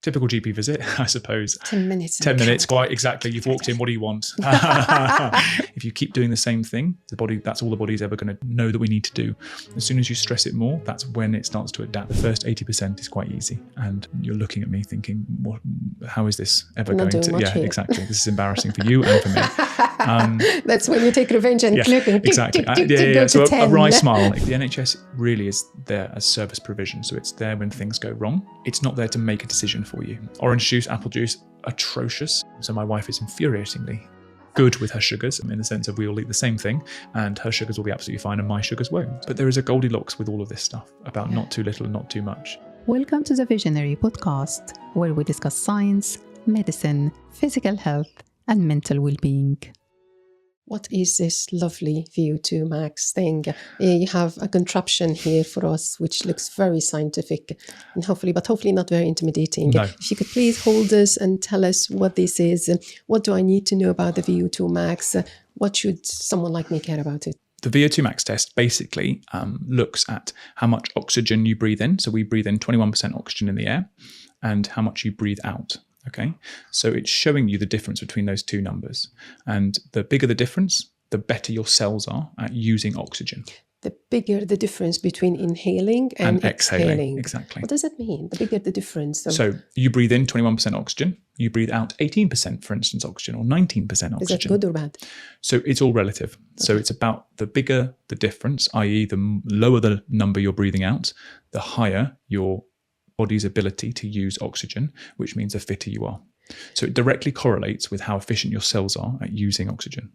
typical GP visit, I suppose. 10 minutes. 10 minutes, quite exactly. You've walked in, what do you want? If you keep doing the same thing, the body, that's all the body's ever going to know that we need to do. As soon as you stress it more, that's when it starts to adapt. The first 80% is quite easy. And you're looking at me thinking, how is this ever going to? Yeah, here. Exactly. This is embarrassing for you and for me. That's when you take revenge and click and exactly. So a wry smile. The NHS really is there as service provision. So it's there when things go wrong. It's not there to make a decision for you. Orange juice, apple juice, atrocious. So my wife is infuriatingly good with her sugars in the sense of we all eat the same thing and her sugars will be absolutely fine and my sugars won't. But there is a Goldilocks with all of this stuff about not too little and not too much. Welcome to the Visionary podcast, where we discuss science, medicine, physical health, and mental well-being. What is this lovely VO₂ Max thing? You have a contraption here for us, which looks very scientific and hopefully not very intimidating. No. If you could please hold us and tell us what this is. What do I need to know about the VO₂ Max? What should someone like me care about it? The VO₂ Max test basically looks at how much oxygen you breathe in. So we breathe in 21% oxygen in the air and how much you breathe out. Okay, so it's showing you the difference between those two numbers. And the bigger the difference, the better your cells are at using oxygen. The bigger the difference between inhaling and exhaling. Exactly. What does that mean? The bigger the difference. So you breathe in 21% oxygen, you breathe out 18%, for instance, oxygen, or 19% oxygen. Is that good or bad? So it's all relative. Okay. So it's about the bigger the difference, i.e. the lower the number you're breathing out, the higher your body's ability to use oxygen, which means the fitter you are. So it directly correlates with how efficient your cells are at using oxygen.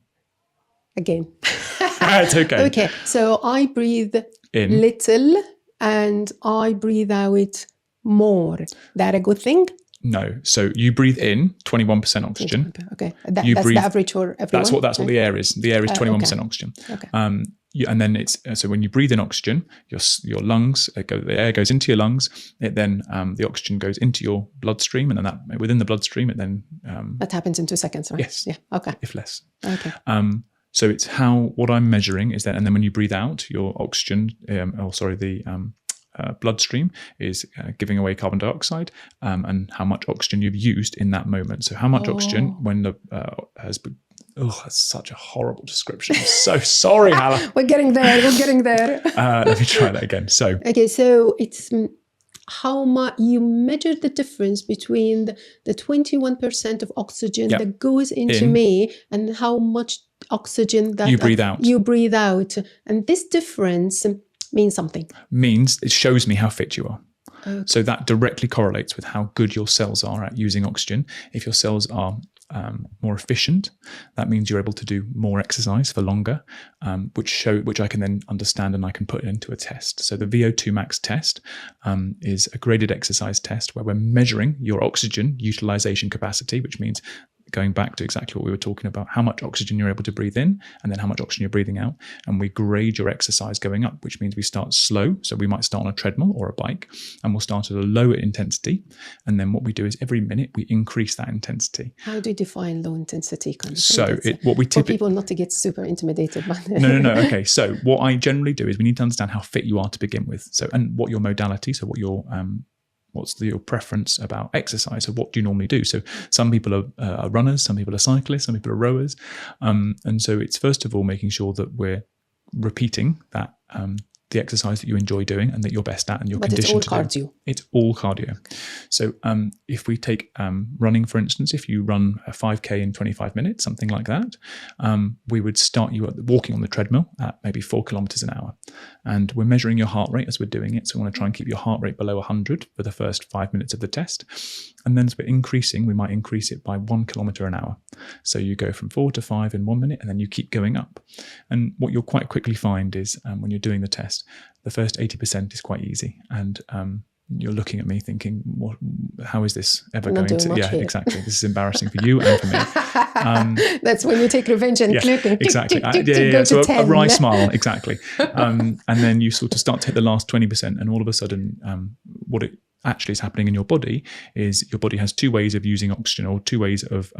Again. It's okay. Okay, so I breathe in little and I breathe out more. That a good thing? No. So you breathe in 21% oxygen. Okay. That's the average for everyone? That's what the air is. The air is 21% oxygen. Okay. And then it's so when you breathe in oxygen, your lungs, the air goes into your lungs. It then the oxygen goes into your bloodstream, and then that within the bloodstream, it then that happens in 2 seconds, right? Yes. Yeah. Okay. If less. Okay. So it's what I'm measuring is that, and then when you breathe out, your oxygen, bloodstream is giving away carbon dioxide, and how much oxygen you've used in that moment. So how much oxygen when the that's such a horrible description. I'm so sorry, Hala. We're getting there. Let me try that again. So it's how much you measure the difference between the 21% of oxygen that goes into me and how much oxygen that you breathe out. And this difference means something. Means it shows me how fit you are. Okay. So that directly correlates with how good your cells are at using oxygen. If your cells are more efficient, that means you're able to do more exercise for longer, which I can then understand and I can put it into a test. So the VO₂ Max test is a graded exercise test where we're measuring your oxygen utilization capacity, which means going back to exactly what we were talking about, how much oxygen you're able to breathe in and then how much oxygen you're breathing out. And we grade your exercise going up, which means we start slow. So we might start on a treadmill or a bike and we'll start at a lower intensity. And then what we do is every minute we increase that intensity. How do you define low intensity? What we typically... For people not to get super intimidated by that. No. Okay. So what I generally do is we need to understand how fit you are to begin with. So, and what your modality, so what your... what's your preference about exercise? So what do you normally do? So some people are runners, some people are cyclists, some people are rowers. And so it's first of all making sure that we're repeating that the exercise that you enjoy doing and that you're best at and you're conditioned to do. But it's all cardio. It's all cardio. So if we take running, for instance, if you run a 5K in 25 minutes, something like that, we would start you at walking on the treadmill at maybe 4 kilometers an hour. And we're measuring your heart rate as we're doing it. So we want to try and keep your heart rate below 100 for the first 5 minutes of the test. And then as we're increasing, we might increase it by 1 kilometer an hour. So you go from 4 to 5 in 1 minute, and then you keep going up. And what you'll quite quickly find is when you're doing the test, the first 80% is quite easy. And you're looking at me thinking, how is this ever going to... Yeah, here. Exactly. This is embarrassing for you and for me. That's when you take revenge and click and exactly. go So to 10. a wry smile, exactly. And then you sort of start to hit the last 20%, and all of a sudden what it actually is happening in your body is your body has two ways of using oxygen, or two ways of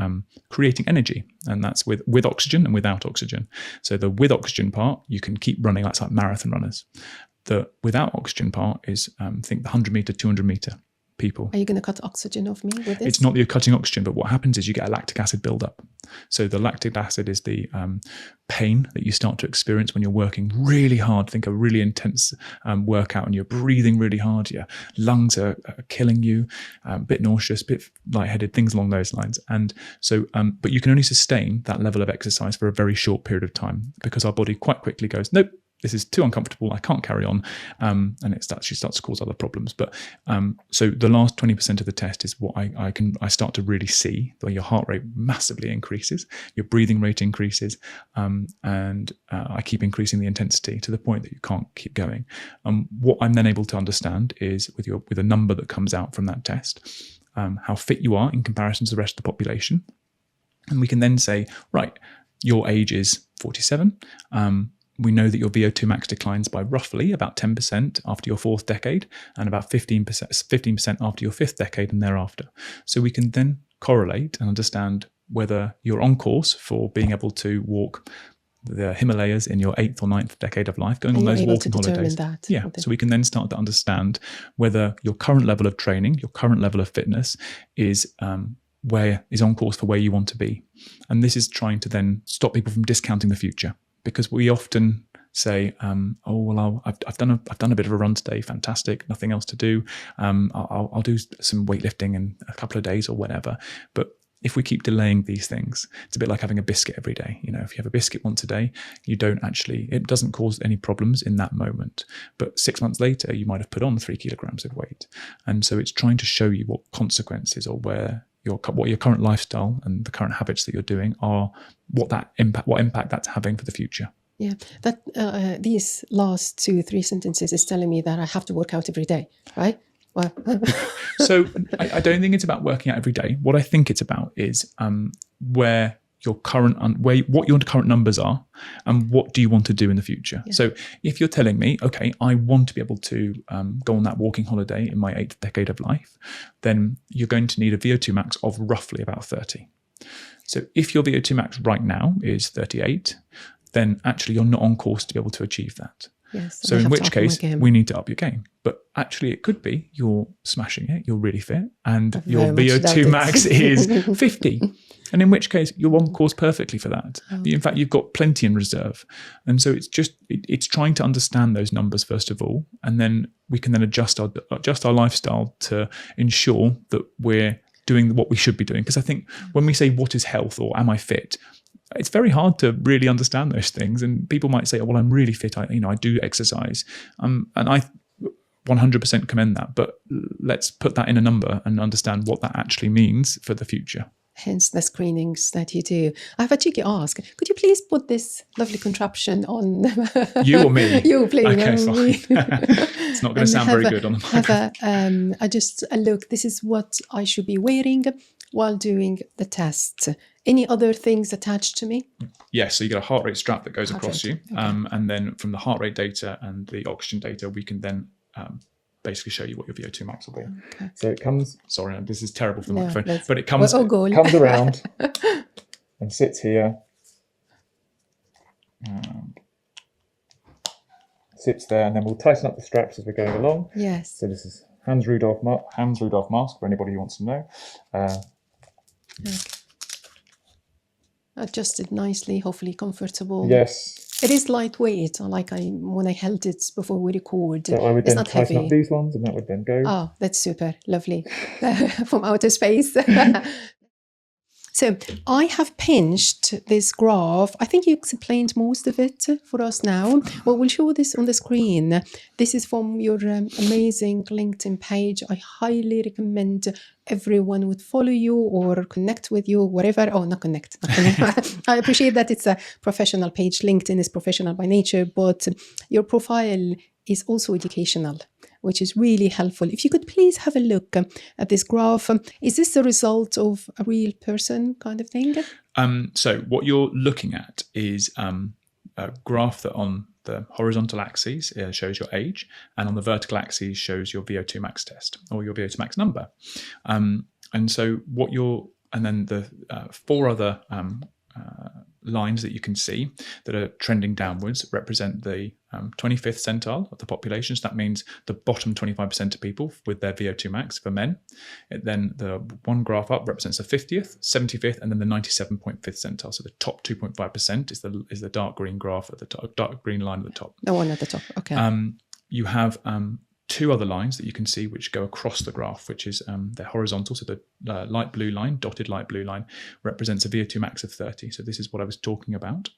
creating energy, and that's with oxygen and without oxygen. So the with oxygen part, you can keep running. That's like marathon runners. The without oxygen part is think the 100 meter, 200 meter. people. Are you going to cut oxygen off me with this? It's not that you're cutting oxygen, but what happens is you get a lactic acid buildup. So the lactic acid is the pain that you start to experience when you're working really hard. Think a really intense workout and you're breathing really hard. Your lungs are killing you, a bit nauseous, a bit lightheaded, things along those lines. And so, but you can only sustain that level of exercise for a very short period of time because our body quite quickly goes, nope, this is too uncomfortable, I can't carry on, and it starts to cause other problems. But so the last 20% of the test is what I start to really see, where your heart rate massively increases, your breathing rate increases, and I keep increasing the intensity to the point that you can't keep going. What I'm then able to understand is with a number that comes out from that test, how fit you are in comparison to the rest of the population, and we can then say, right, your age is 47. We know that your VO2 max declines by roughly about 10% after your fourth decade and about 15% after your fifth decade and thereafter. So we can then correlate and understand whether you're on course for being able to walk the Himalayas in your 8th or 9th decade of life, going on those walking holidays. So we can then start to understand whether your current level of training, your current level of fitness is on course for where you want to be. And this is trying to then stop people from discounting the future. Because we often say, I've done a bit of a run today, fantastic, nothing else to do. I'll do some weightlifting in a couple of days or whatever. But if we keep delaying these things, it's a bit like having a biscuit every day. You know, if you have a biscuit once a day, it doesn't cause any problems in that moment. But 6 months later, you might have put on 3 kilograms of weight. And so it's trying to show you what consequences or what your current lifestyle and the current habits that you're doing are, what impact that's having for the future. Yeah, that these last 2-3 sentences is telling me that I have to work out every day, right? Well, so I don't think it's about working out every day. What I think it's about is what your current numbers are and what do you want to do in the future. Yeah. So if you're telling me, okay, I want to be able to go on that walking holiday in my 8th decade of life, then you're going to need a VO2 max of roughly about 30. So if your VO2 max right now is 38, then actually you're not on course to be able to achieve that. Yes, so in which case we need to up your game. But actually it could be you're smashing it, you're really fit, and your VO2 max is 50. And in which case you're on course perfectly for that. Oh. In fact, you've got plenty in reserve. And so it's trying to understand those numbers first of all, and then we can then adjust our lifestyle to ensure that we're doing what we should be doing. Because I think when we say what is health or am I fit, it's very hard to really understand those things. And people might say, oh, well, I'm really fit. I do exercise. And I 100% commend that. But let's put that in a number and understand what that actually means for the future. Hence the screenings that you do. I have a cheeky ask. Could you please put this lovely contraption on? You or me? You, please. Okay, fine. It's not going to sound very good on the microphone. Look, this is what I should be wearing while doing the test. Any other things attached to me? Yes, so you get a heart rate strap that goes across you. Okay. And then from the heart rate data and the oxygen data, we can then basically show you what your VO2 max will be. Okay. So it comes, sorry, this is terrible for the microphone, but it comes around and sits here, sits there, and then we'll tighten up the straps as we're going along. Yes. So this is Hans Rudolph mask for anybody who wants to know. Okay. Adjusted nicely, hopefully comfortable. Yes. It is lightweight, when I held it before we record. So I would it's then not tighten heavy. up these ones, and that would then go. Oh, that's super, lovely. From outer space. So I have pinched this graph. I think you explained most of it for us now. Well, we'll show this on the screen. This is from your amazing LinkedIn page. I highly recommend everyone would follow you or connect with you, whatever. Oh, not connect. I appreciate that it's a professional page. LinkedIn is professional by nature, but your profile is also educational, which is really helpful. If you could please have a look at this graph. Is this the result of a real person kind of thing? So what you're looking at is a graph that on the horizontal axis shows your age, and on the vertical axis shows your VO2 max test or your VO2 max number. And so and then the 4 other lines that you can see that are trending downwards represent the 25th centile of the population. So that means the bottom 25% of people with their VO2 max for men. Then the one graph up represents the 50th, 75th, and then the 97.5th centile. So the top 2.5% is the dark green graph at the top, dark green line at the top. The one at the top. Okay. You have two other lines that you can see which go across the graph, which is they're horizontal. So the light blue line, dotted light blue line, represents a VO2 max of 30. So this is what I was talking about.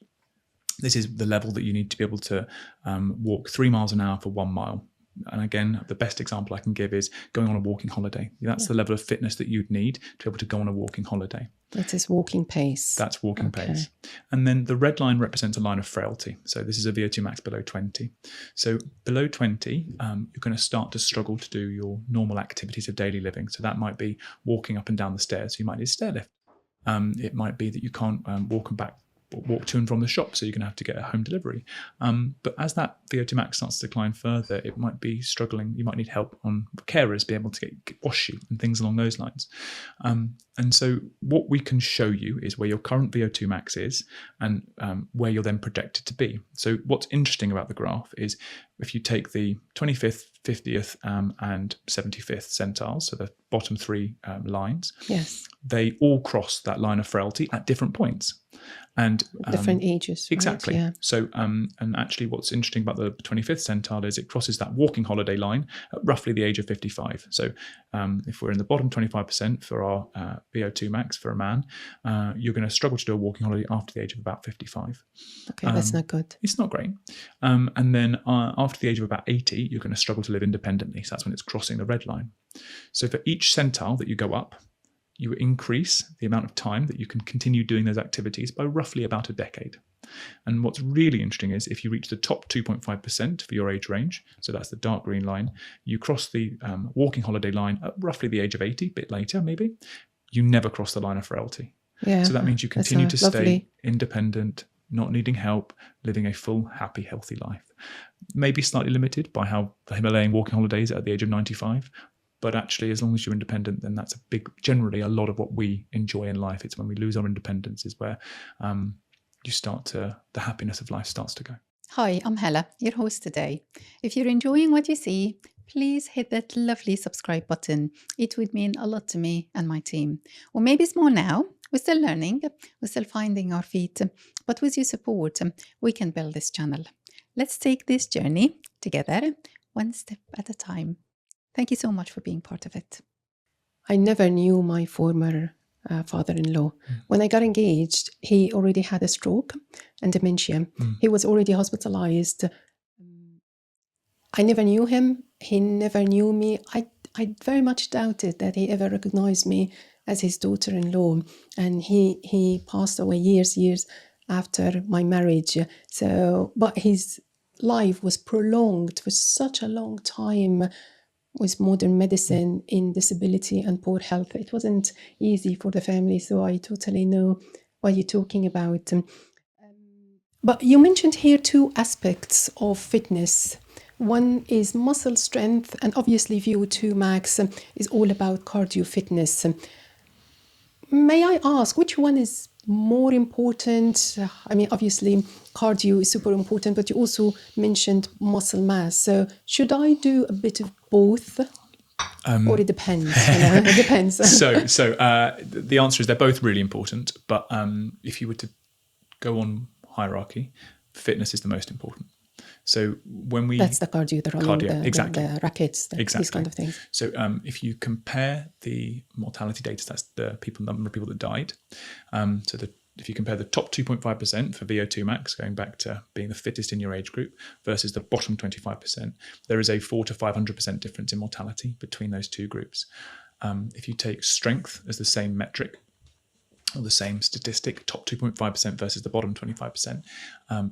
This is the level that you need to be able to walk 3 miles an hour for 1 mile. And again, the best example I can give is going on a walking holiday. That's the level of fitness that you'd need to be able to go on a walking holiday. That is walking pace. That's walking pace. And then the red line represents a line of frailty. So this is a VO2 max below 20. So below 20, you're going to start to struggle to do your normal activities of daily living. So that might be walking up and down the stairs. So you might need a stair lift. It might be that you can't walk to and from the shop, so you're going to have to get a home delivery. But as that VO2 max starts to decline further, it might be struggling. You might need help on carers, be able to wash you and things along those lines. And so what we can show you is where your current VO2 max is and where you're then projected to be. So what's interesting about the graph is if you take the 25th, 50th and 75th centiles, so the bottom three lines, yes, they all cross that line of frailty at different points. And different ages. Right? Exactly. Yeah. So, and actually what's interesting about the 25th centile is it crosses that walking holiday line at roughly the age of 55. So if we're in the bottom 25% for our VO2 max for a man, you're going to struggle to do a walking holiday after the age of about 55. Okay, that's not good. It's not great. And then after the age of about 80, you're going to struggle to live independently. So that's when it's crossing the red line. So for each centile that you go up, you increase the amount of time that you can continue doing those activities by roughly about a decade. And what's really interesting is if you reach the top 2.5% for your age range, so that's the dark green line, you cross the walking holiday line at roughly the age of 80, a bit later maybe, you never cross the line of frailty. Yeah, so that means you continue to lovely. stay independent, not needing help, living a full, happy, healthy life. Maybe slightly limited by how the Himalayan walking holidays at the age of 95, but actually, as long as you're independent, then that's generally a lot of what we enjoy in life. It's when we lose our independence is where the happiness of life starts to go. Hi, I'm Hala, your host today. If you're enjoying what you see, please hit that lovely subscribe button. It would mean a lot to me and my team. Or maybe it's more now. We're still learning, we're still finding our feet, but with your support, we can build this channel. Let's take this journey together, one step at a time. Thank you so much for being part of it. I never knew my former father-in-law. When I got engaged, he already had a stroke and dementia. He was already hospitalized. I never knew him. He never knew me. I very much doubted that he ever recognized me as his daughter-in-law. And he passed away years after my marriage. But his life was prolonged for such a long time with modern medicine in disability and poor health. It wasn't easy for the family, so I totally know what you're talking about. But you mentioned here two aspects of fitness. One is muscle strength, and obviously VO2 Max is all about cardio fitness. May I ask, which one is more important? I mean, obviously, cardio is super important, but you also mentioned muscle mass. So should I do a bit of both? Or it depends. It depends. So the answer is they're both really important. But if you were to go on hierarchy, fitness is the most important. So when we... That's the cardio, the running, exactly. the rackets, these kind of things. So if you compare the mortality data, that's the number of people that died. If you compare the top 2.5% for VO2 max, going back to being the fittest in your age group, versus the bottom 25%, there is a 400 to 500% difference in mortality between those two groups. If you take strength as the same metric, or the same statistic, top 2.5% versus the bottom 25%,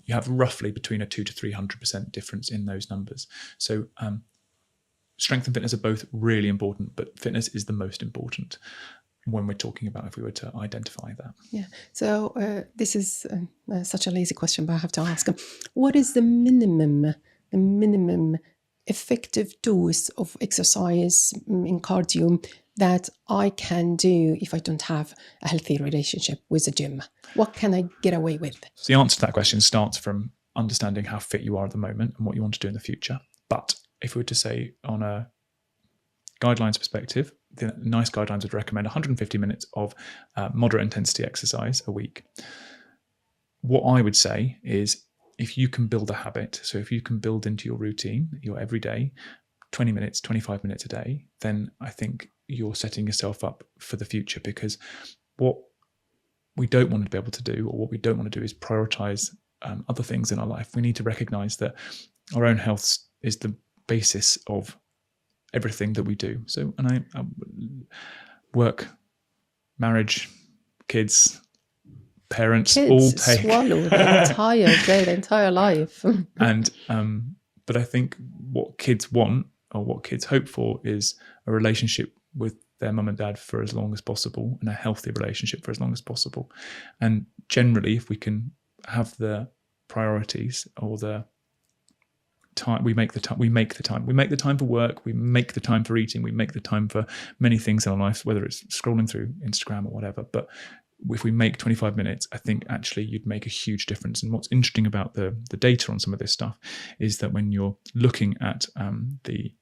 you have roughly between a 200 to 300% difference in those numbers. So strength and fitness are both really important, but fitness is the most important when we're talking about if we were to identify that. Yeah. So this is such a lazy question, but I have to ask. What is the minimum effective dose of exercise in cardio that I can do if I don't have a healthy relationship with the gym? What can I get away with? So the answer to that question starts from understanding how fit you are at the moment and what you want to do in the future. But if we were to say on a guidelines perspective, the nice guidelines would recommend 150 minutes of moderate intensity exercise a week. What I would say is, if you can build a habit, so if you can build into your routine, your everyday, 20 minutes, 25 minutes a day, then I think you're setting yourself up for the future, because what we don't want to be able to do, or what we don't want to do, is prioritize other things in our life. We need to recognize that our own health is the basis of everything that we do. So, and I work, marriage, kids, parents all take swallow the entire day, the entire life. And but I think what kids want, or what kids hope for, is a relationship with their mum and dad for as long as possible, and a healthy relationship for as long as possible. And generally, if we can have the priorities, or the time, we make the time for work, we make the time for eating, we make the time for many things in our life, whether it's scrolling through Instagram or whatever. But if we make 25 minutes, I think actually you'd make a huge difference. And what's interesting about the data on some of this stuff is that when you're looking at the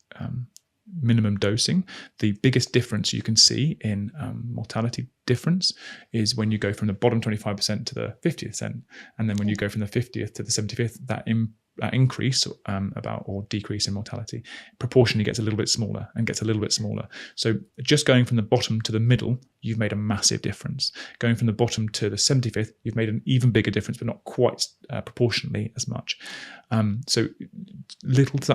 minimum dosing, the biggest difference you can see in mortality difference is when you go from the bottom 25% to the 50th, and then when you go from the 50th to the 75th, that increase or decrease in mortality proportionally gets a little bit smaller and gets a little bit smaller. So just going from the bottom to the middle, you've made a massive difference. Going from the bottom to the 75th, you've made an even bigger difference, but not quite proportionally as much. So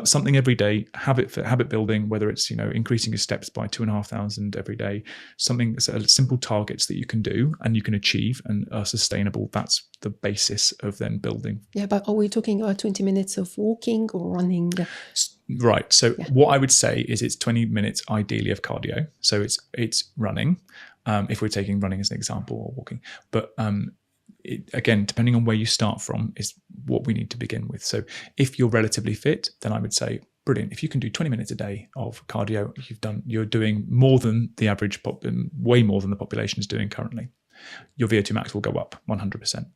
something every day, habit building, whether it's increasing your steps by 2,500 every day, something simple targets that you can do and you can achieve and are sustainable. That's the basis of then building. Yeah, but are we talking about 20 minutes of walking or running? Right. So what I would say is it's 20 minutes ideally of cardio. So it's running, if we're taking running as an example, or walking. But again, depending on where you start from is what we need to begin with. So if you're relatively fit, then I would say, brilliant. If you can do 20 minutes a day of cardio, you're doing more than the average, way more than the population is doing currently. Your VO₂ max will go up 100%.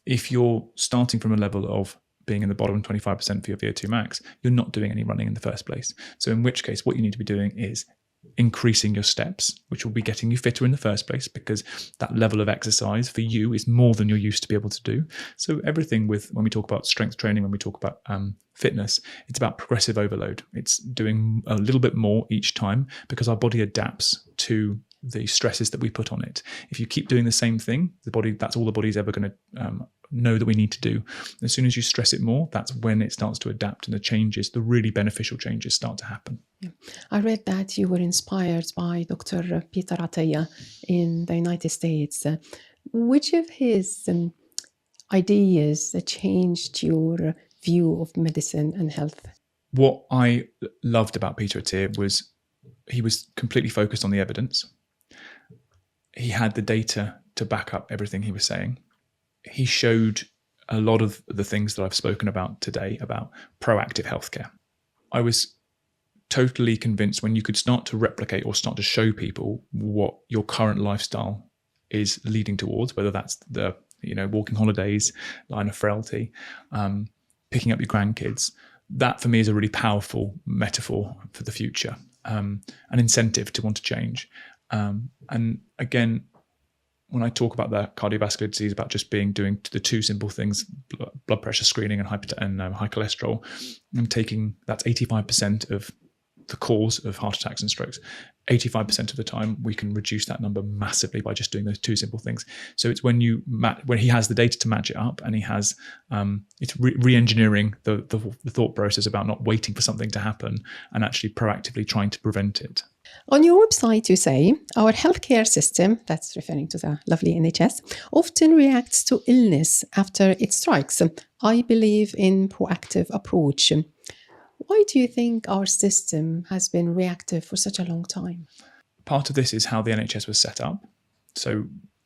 If you're starting from a level of being in the bottom 25% for your VO₂ max, you're not doing any running in the first place. So in which case, what you need to be doing is increasing your steps, which will be getting you fitter in the first place, because that level of exercise for you is more than you're used to be able to do. So everything when we talk about strength training, when we talk about fitness, it's about progressive overload. It's doing a little bit more each time, because our body adapts to the stresses that we put on it. If you keep doing the same thing, that's all the body's ever going to know that we need to do. As soon as you stress it more, that's when it starts to adapt, and the really beneficial changes start to happen. Yeah. I read that you were inspired by Dr. Peter Attia in the United States. Which of his ideas changed your view of medicine and health? What I loved about Peter Attia was he was completely focused on the evidence. He had the data to back up everything he was saying. He showed a lot of the things that I've spoken about today about proactive healthcare. I was totally convinced when you could start to replicate or start to show people what your current lifestyle is leading towards, whether that's the walking holidays, line of frailty, picking up your grandkids. That for me is a really powerful metaphor for the future, an incentive to want to change. And again, when I talk about the cardiovascular disease, about just doing the two simple things, blood pressure screening and high cholesterol, and that's 85% of the cause of heart attacks and strokes. 85% of the time, we can reduce that number massively by just doing those two simple things. So it's when he has the data to match it up, and he has, it's re-engineering the thought process about not waiting for something to happen and actually proactively trying to prevent it. On your website, you say, our healthcare system, that's referring to the lovely NHS, often reacts to illness after it strikes. I believe in proactive approach. Why do you think our system has been reactive for such a long time? Part of this is how the NHS was set up,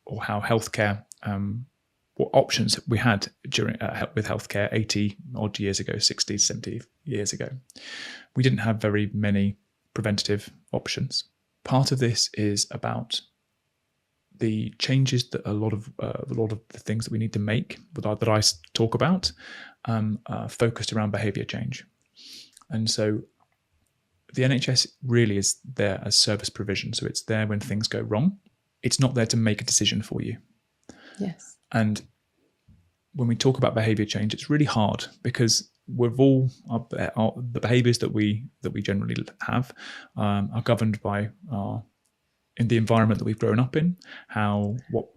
or how healthcare what options we had during with healthcare 80 odd years ago, 60, 70 years ago. We didn't have very many preventative options. Part of this is about the changes that a lot of the things that we need to make that I talk about are focused around behaviour change. And so the NHS really is there as service provision. So it's there when things go wrong. It's not there to make a decision for you. Yes. And when we talk about behaviour change, it's really hard because we've all the behaviours that we generally have are governed by in the environment that we've grown up in, what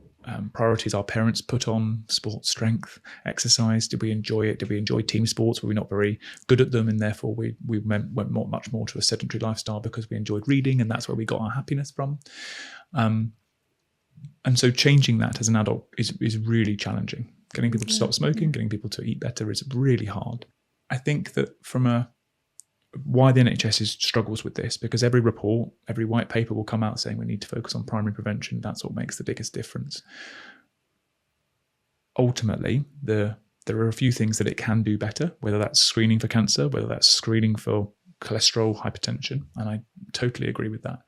priorities our parents put on sport, strength, exercise. Did we enjoy it? Did we enjoy team sports? Were we not very good at them, and therefore we went much more to a sedentary lifestyle because we enjoyed reading, and that's where we got our happiness from. And so changing that as an adult is really challenging. Getting people to stop smoking, getting people to eat better is really hard. I think that why the NHS struggles with this, because every report, every white paper will come out saying we need to focus on primary prevention. That's what makes the biggest difference. Ultimately, there are a few things that it can do better, whether that's screening for cancer, whether that's screening for cholesterol, hypertension, and I totally agree with that.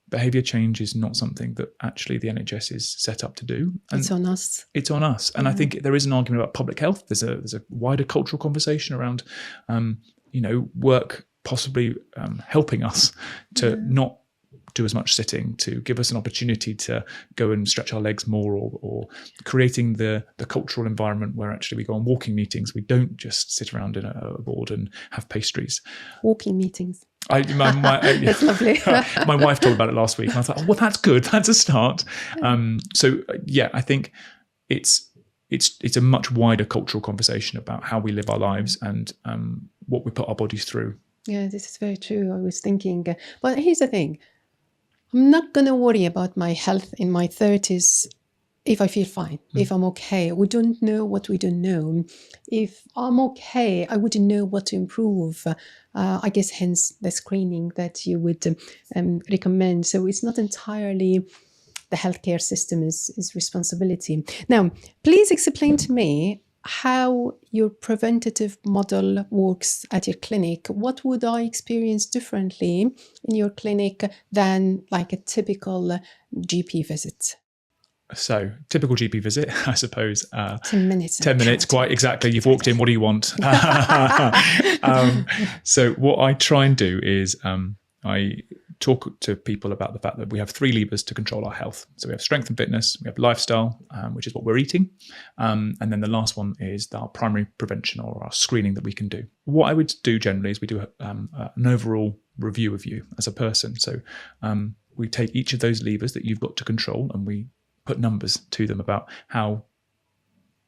Behaviour change is not something that actually the NHS is set up to do. And it's on us. It's on us. And I think there is an argument about public health. There's a wider cultural conversation around, work possibly helping us to not do as much sitting, to give us an opportunity to go and stretch our legs more, or creating the cultural environment where actually we go on walking meetings. We don't just sit around in a board and have pastries. Walking meetings. That's lovely. My wife told about it last week, and I was like, well, that's good. That's a start. I think it's a much wider cultural conversation about how we live our lives and what we put our bodies through. Yeah, this is very true. I was thinking, but here's the thing. I'm not going to worry about my health in my 30s if I feel fine, if I'm okay. We don't know what we don't know. If I'm okay, I wouldn't know what to improve. I guess hence the screening that you would recommend. So it's not entirely the healthcare system's responsibility. Now, please explain to me how your preventative model works at your clinic. What would I experience differently in your clinic than like a typical GP visit? So, typical GP visit, I suppose. 10 minutes. 10 minutes, quite exactly. You've walked in, what do you want? So what I try and do is I talk to people about the fact that we have 3 levers to control our health. So we have strength and fitness, we have lifestyle, which is what we're eating. And then the last one is our primary prevention or our screening that we can do. What I would do generally is we do an overall review of you as a person. So we take each of those levers that you've got to control and we put numbers to them about how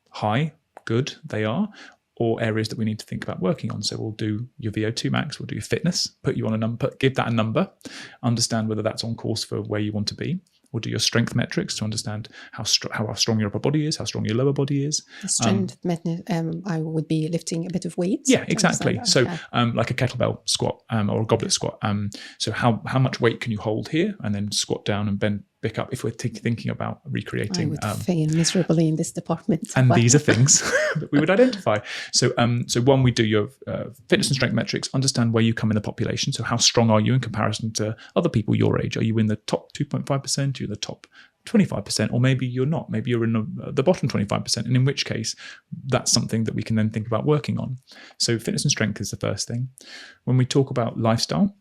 high, good they are, or areas that we need to think about working on. So we'll do your VO₂ max, we'll do your fitness, put you on a number, give that a number, understand whether that's on course for where you want to be. We'll do your strength metrics to understand how strong your upper body is, how strong your lower body is. Strength, I would be lifting a bit of weight. Yeah, exactly. So like a kettlebell squat or a goblet squat. So how much weight can you hold here, and then squat down and bend back up if we're thinking about recreating. I would fail miserably in this department. And these are things that we would identify. So one, we do your fitness and strength metrics, understand where you come in the population. So how strong are you in comparison to other people your age? Are you in the top 2.5%? Are you in the top 25%? Or maybe you're not. Maybe you're in the bottom 25%. And in which case, that's something that we can then think about working on. So fitness and strength is the first thing. When we talk about lifestyle,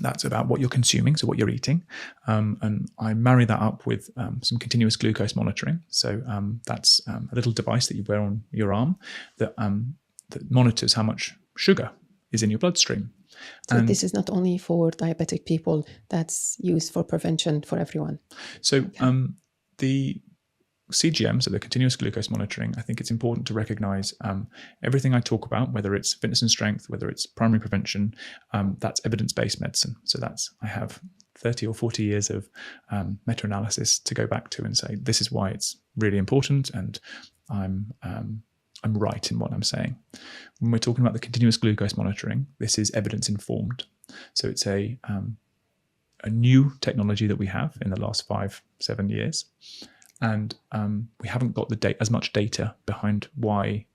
that's about what you're consuming, so what you're eating. And I marry that up with some continuous glucose monitoring. So that's a little device that you wear on your arm that monitors how much sugar is in your bloodstream. So this is not only for diabetic people, that's used for prevention for everyone. So the CGM, so the continuous glucose monitoring, I think it's important to recognize everything I talk about, whether it's fitness and strength, whether it's primary prevention, that's evidence-based medicine. So I have 30 or 40 years of meta-analysis to go back to and say, this is why it's really important, and I'm right in what I'm saying. When we're talking about the continuous glucose monitoring, this is evidence-informed. So it's a new technology that we have in the last 5-7 years. And we haven't got as much data behind why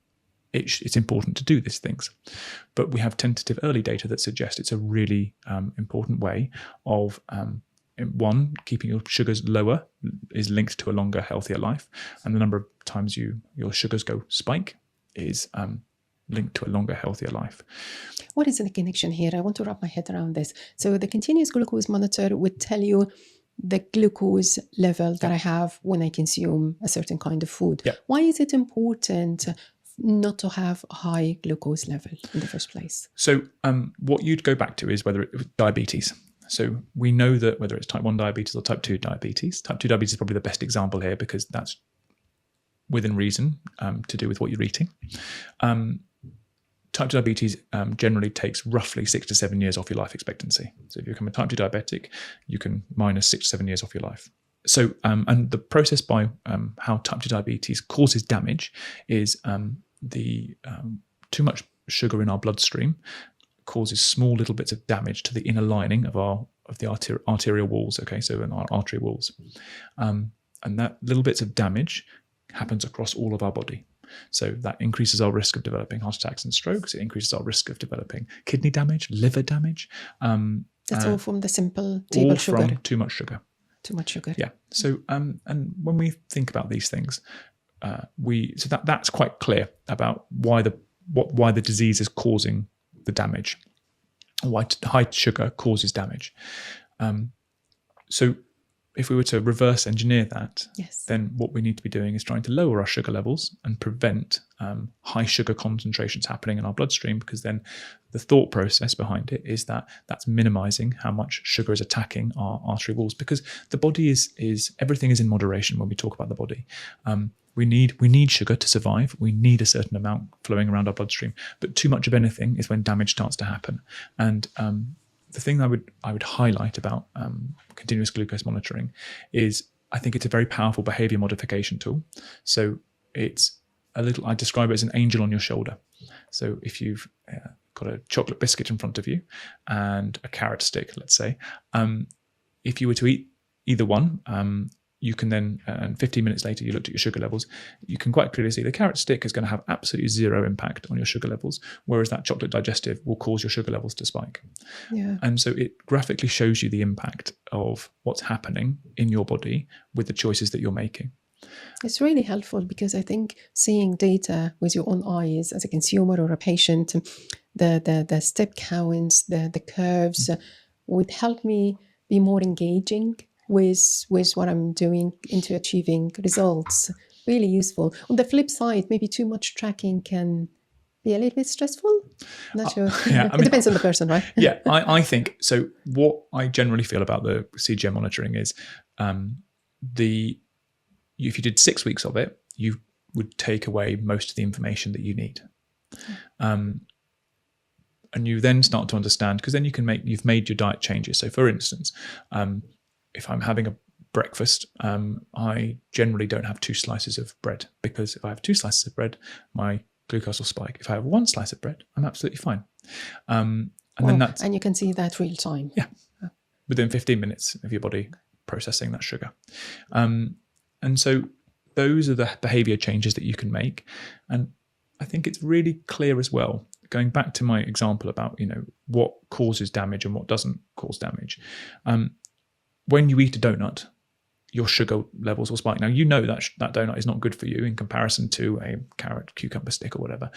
it's important to do these things. But we have tentative early data that suggests it's a really important way of, one, keeping your sugars lower is linked to a longer, healthier life. And the number of times your sugars go spike is linked to a longer, healthier life. What is the connection here? I want to wrap my head around this. So the continuous glucose monitor would tell you the glucose level that I have when I consume a certain kind of food. Yeah. Why is it important not to have a high glucose level in the first place? So what you'd go back to is whether it was diabetes. So we know that whether it's type 1 diabetes or type 2 diabetes, type 2 diabetes is probably the best example here because that's within reason to do with what you're eating. Type 2 diabetes generally takes roughly 6 to 7 years off your life expectancy. So if you become a type 2 diabetic, you can minus 6 to 7 years off your life. So, and the process by how type 2 diabetes causes damage is too much sugar in our bloodstream causes small little bits of damage to the inner lining of the arterial walls. Okay, so in our artery walls, and that little bits of damage happens across all of our body. So that increases our risk of developing heart attacks and strokes. It increases our risk of developing kidney damage, liver damage. That's all from the simple table all sugar. from too much sugar. Too much sugar. Yeah. So and when we think about these things, that's quite clear about why the disease is causing the damage, why high sugar causes damage. So if we were to reverse engineer that, yes, then what we need to be doing is trying to lower our sugar levels and prevent high sugar concentrations happening in our bloodstream, because then the thought process behind it is that that's minimizing how much sugar is attacking our artery walls, because the body is everything is in moderation when we talk about the body. We need sugar to survive. We need a certain amount flowing around our bloodstream, but too much of anything is when damage starts to happen. And the thing I would highlight about continuous glucose monitoring is I think it's a very powerful behavior modification tool. So I describe it as an angel on your shoulder. So if you've got a chocolate biscuit in front of you and a carrot stick, let's say, if you were to eat either one, you can then, and 15 minutes later, you looked at your sugar levels, you can quite clearly see the carrot stick is going to have absolutely zero impact on your sugar levels, whereas that chocolate digestive will cause your sugar levels to spike. Yeah. And so it graphically shows you the impact of what's happening in your body with the choices that you're making. It's really helpful because I think seeing data with your own eyes as a consumer or a patient, the step counts, the curves would help me be more engaging with what I'm doing into achieving results. Really useful. On the flip side, maybe too much tracking can be a little bit stressful. Not sure. Yeah, It depends on the person, right? Yeah, I think so. What I generally feel about the CGM monitoring is if you did 6 weeks of it, you would take away most of the information that you need. And you then start to understand, because then you've made your diet changes. So for instance, if I'm having a breakfast, I generally don't have 2 slices of bread, because if I have 2 slices of bread, my glucose will spike. If I have 1 slice of bread, I'm absolutely fine. And you can see that real time. Yeah, within 15 minutes of your body processing that sugar. And so those are the behavior changes that you can make. And I think it's really clear as well, going back to my example about, what causes damage and what doesn't cause damage. When you eat a donut, your sugar levels will spike. Now, that donut is not good for you in comparison to a carrot, cucumber stick or whatever.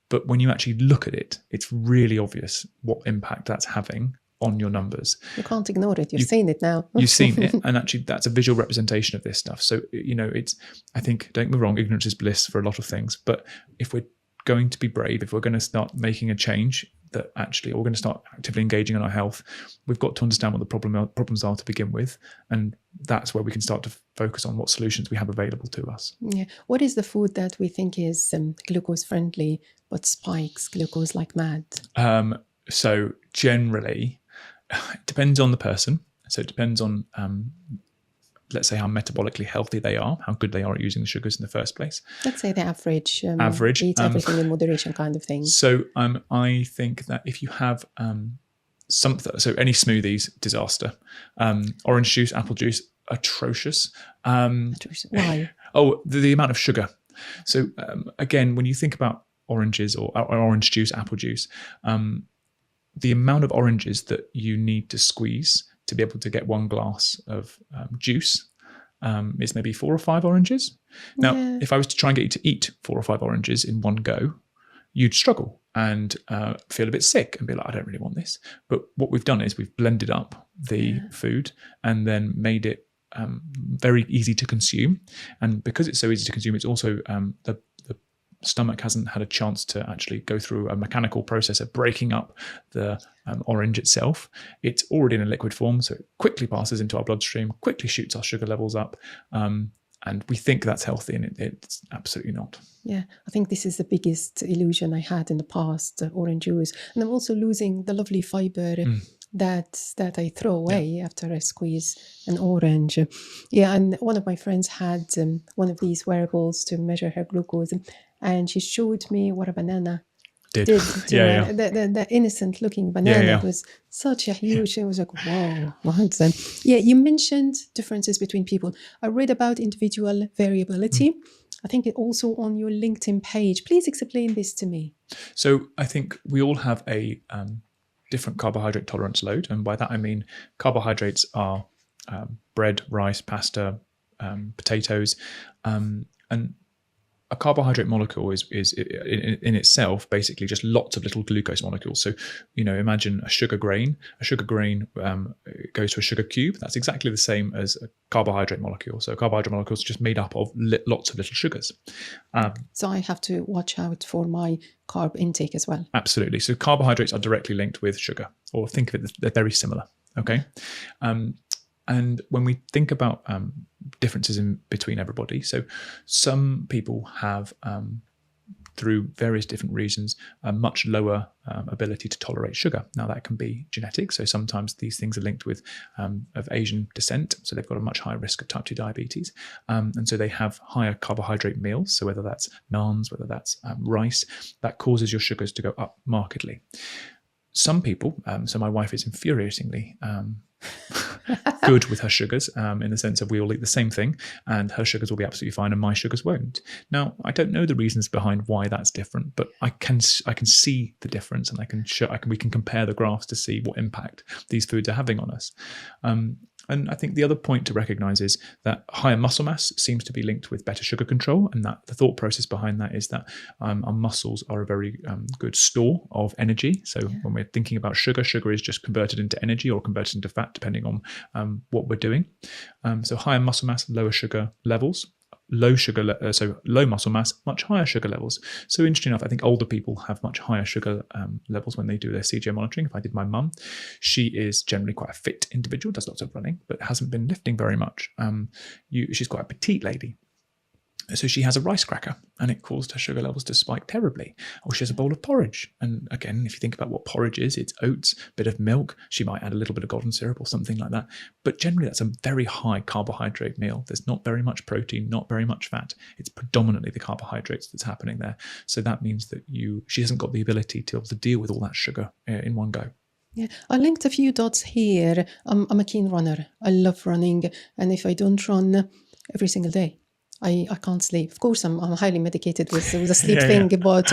But when you actually look at it, it's really obvious what impact that's having on your numbers. You can't ignore it. You've seen it now. You've seen it. And actually, that's a visual representation of this stuff. So, I think, don't get me wrong, ignorance is bliss for a lot of things. But if we're going to be brave, if we're going to start making a change, that actually, or we're going to start actively engaging in our health, we've got to understand what the problems are to begin with. And that's where we can start to focus on what solutions we have available to us. Yeah. What is the food that we think is glucose friendly, but spikes glucose like mad? So generally, it depends on the person. So it depends on, let's say, how metabolically healthy they are, how good they are at using the sugars in the first place. Let's say the average. Eat everything in moderation kind of thing. So I think that if you have something, so any smoothies, disaster. Orange juice, apple juice, atrocious. Why? Oh, the amount of sugar. So again, when you think about oranges or orange juice, apple juice, the amount of oranges that you need to squeeze to be able to get one glass of juice is maybe 4 or 5 oranges. Now, if I was to try and get you to eat 4 or 5 oranges in one go, you'd struggle and feel a bit sick and be like, I don't really want this. But what we've done is we've blended up the food and then made it very easy to consume. And because it's so easy to consume, it's also the stomach hasn't had a chance to actually go through a mechanical process of breaking up the orange itself. It's already in a liquid form, so it quickly passes into our bloodstream, quickly shoots our sugar levels up, and we think that's healthy, and it's absolutely not. Yeah, I think this is the biggest illusion I had in the past, orange juice. And I'm also losing the lovely fiber that I throw away after I squeeze an orange. Yeah, and one of my friends had one of these wearables to measure her glucose, and she showed me what a banana did to her. The innocent looking banana was such a huge, it was like, whoa, what? You mentioned differences between people. I read about individual variability. I think it also on your LinkedIn page. Please explain this to me. So I think we all have a different carbohydrate tolerance load. And by that, I mean carbohydrates are bread, rice, pasta, potatoes, and a carbohydrate molecule is in itself basically just lots of little glucose molecules. So, imagine a sugar grain. A sugar grain goes to a sugar cube. That's exactly the same as a carbohydrate molecule. So a carbohydrate molecule is just made up of lots of little sugars. So I have to watch out for my carb intake as well. Absolutely. So carbohydrates are directly linked with sugar, or think of it, they're very similar. Okay. And when we think about differences in between everybody, so some people have, through various different reasons, a much lower ability to tolerate sugar. Now that can be genetic, so sometimes these things are linked with of Asian descent, so they've got a much higher risk of type 2 diabetes, and so they have higher carbohydrate meals. So whether that's naans, whether that's rice, that causes your sugars to go up markedly. Some people, so my wife is infuriatingly good with her sugars, in the sense of we all eat the same thing and her sugars will be absolutely fine and my sugars won't. Now, I don't know the reasons behind why that's different, but I can see the difference, and we can compare the graphs to see what impact these foods are having on us. And I think the other point to recognize is that higher muscle mass seems to be linked with better sugar control, and that the thought process behind that is that our muscles are a very good store of energy. So when we're thinking about sugar is just converted into energy or converted into fat, depending on what we're doing. So higher muscle mass, lower sugar levels. So low muscle mass, much higher sugar levels. So interesting enough, I think older people have much higher sugar levels when they do their CGM monitoring. If I did my mum, she is generally quite a fit individual, does lots of running, but hasn't been lifting very much. She's quite a petite lady. So she has a rice cracker and it caused her sugar levels to spike terribly. Or she has a bowl of porridge. And again, if you think about what porridge is, it's oats, a bit of milk. She might add a little bit of golden syrup or something like that. But generally, that's a very high carbohydrate meal. There's not very much protein, not very much fat. It's predominantly the carbohydrates that's happening there. So that means that she hasn't got the ability to be able to deal with all that sugar in one go. Yeah, I linked a few dots here. I'm a keen runner. I love running. And if I don't run every single day, I can't sleep. Of course, I'm highly medicated with the sleep thing, but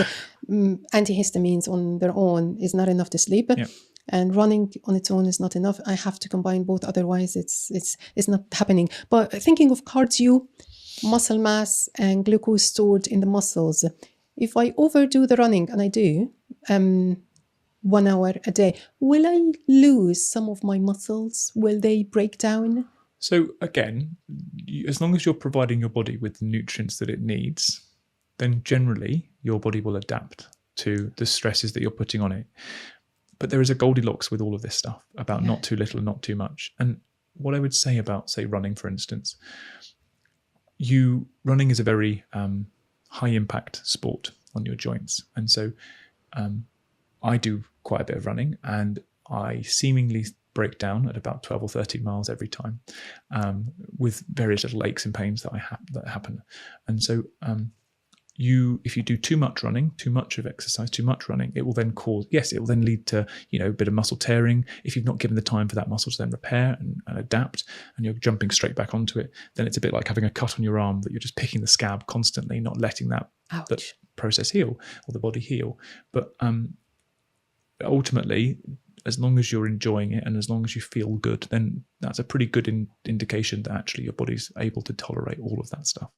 antihistamines on their own is not enough to sleep. Yeah. And running on its own is not enough. I have to combine both, otherwise it's not happening. But thinking of cardio, muscle mass, and glucose stored in the muscles, if I overdo the running, and I do, 1 hour a day, will I lose some of my muscles? Will they break down? So again, as long as you're providing your body with the nutrients that it needs, then generally your body will adapt to the stresses that you're putting on it. But there is a Goldilocks with all of this stuff about not too little and not too much. And what I would say about, say, running, for instance, running is a very high impact sport on your joints. And so I do quite a bit of running, and I seemingly break down at about 12 or 13 miles every time, with various little aches and pains that happen. And so if you do too much running, too much of exercise, too much running, it will then lead to, a bit of muscle tearing. If you've not given the time for that muscle to then repair and adapt, and you're jumping straight back onto it, then it's a bit like having a cut on your arm that you're just picking the scab constantly, not letting that process heal or the body heal. But ultimately, as long as you're enjoying it and as long as you feel good, then that's a pretty good indication that actually your body's able to tolerate all of that stuff.